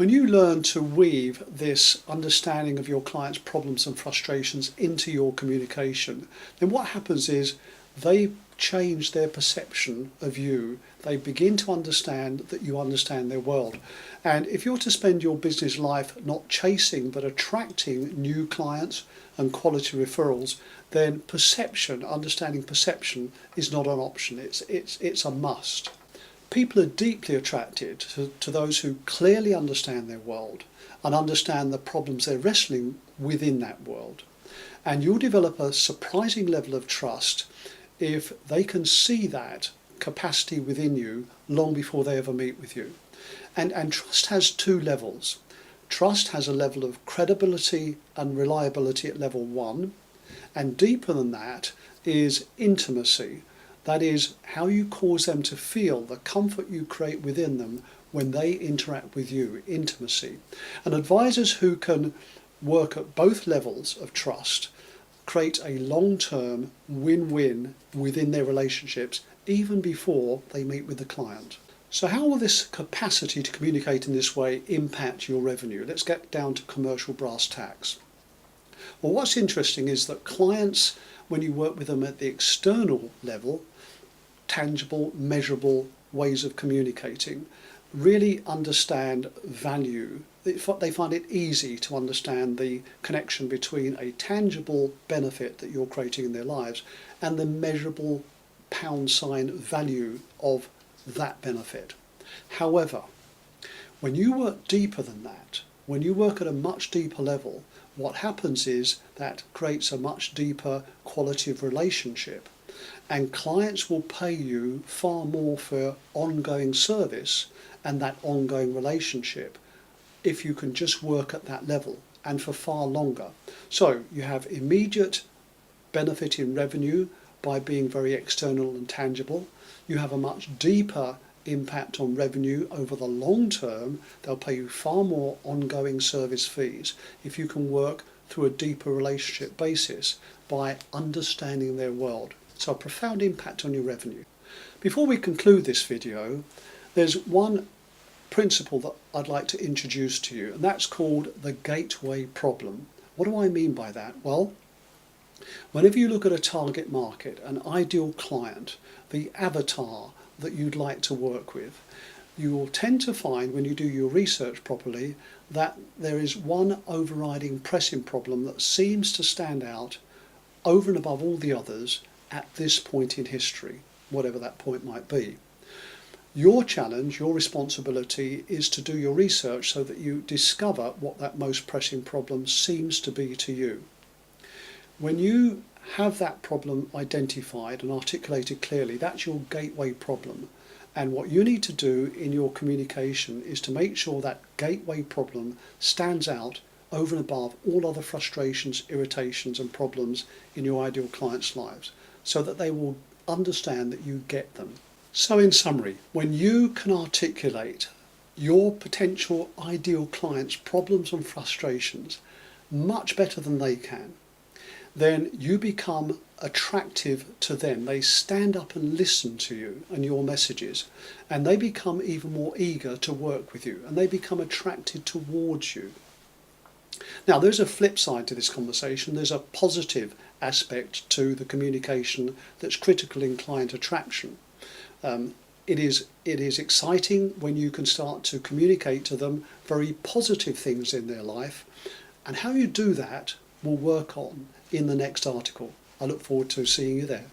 When you learn to weave this understanding of your client's problems and frustrations into your communication, then what happens is they change their perception of you. They begin to understand that you understand their world. And if you're to spend your business life not chasing but attracting new clients and quality referrals, then perception, understanding perception, is not an option. It's a must. People are deeply attracted to those who clearly understand their world and understand the problems they're wrestling within that world. And you'll develop a surprising level of trust if they can see that capacity within you long before they ever meet with you. And trust has two levels. Trust has a level of credibility and reliability at level 1, and deeper than that is intimacy. That is how you cause them to feel the comfort you create within them when they interact with you, intimacy. And advisors who can work at both levels of trust create a long-term win-win within their relationships even before they meet with the client. So how will this capacity to communicate in this way impact your revenue? Let's get down to commercial brass tacks. Well, what's interesting is that clients, when you work with them at the external level, tangible, measurable ways of communicating, really understand value. They find it easy to understand the connection between a tangible benefit that you're creating in their lives and the measurable pound sign value of that benefit. However, when you work deeper than that, when you work at a much deeper level, what happens is that creates a much deeper quality of relationship, and clients will pay you far more for ongoing service and that ongoing relationship if you can just work at that level and for far longer. So you have immediate benefit in revenue by being very external and tangible. You have a much deeper impact on revenue over the long term. They'll pay you far more ongoing service fees if you can work through a deeper relationship basis by understanding their world. So a profound impact on your revenue. Before we conclude this video, there's one principle that I'd like to introduce to you, and that's called the gateway problem. What do I mean by that? Well, whenever you look at a target market, an ideal client, the avatar that you'd like to work with, you will tend to find when you do your research properly that there is one overriding pressing problem that seems to stand out over and above all the others at this point in history, whatever that point might be. Your challenge, your responsibility is to do your research so that you discover what that most pressing problem seems to be to you. When you have that problem identified and articulated clearly, that's your gateway problem. And what you need to do in your communication is to make sure that gateway problem stands out over and above all other frustrations, irritations and problems in your ideal clients' lives, so that they will understand that you get them. So in summary, when you can articulate your potential ideal clients' problems and frustrations much better than they can, then you become attractive to them. They stand up and listen to you and your messages, and they become even more eager to work with you, and they become attracted towards you. Now, there's a flip side to this conversation. There's a positive aspect to the communication that's critical in client attraction. It is exciting when you can start to communicate to them very positive things in their life, and how you do that we'll work on in the next article. I look forward to seeing you there.